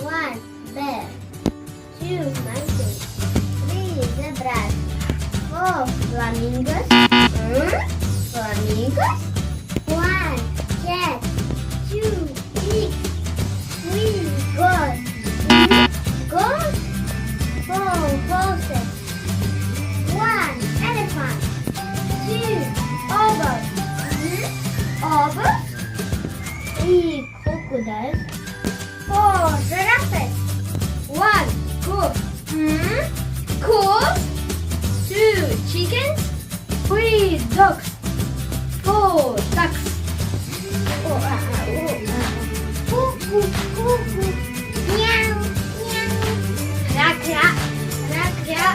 One bear. Two monkeys. Three zebras. Four flamingos. Flamingos. One cat. Two pigs. Three goats. Goats. Four horses. One elephant. Two otters. Otters. Three crocodiles. Four giraffes. One goose. Goose. Two chickens. Three dogs. Four ducks. Meow, meow. Kra, kra, kra, kra.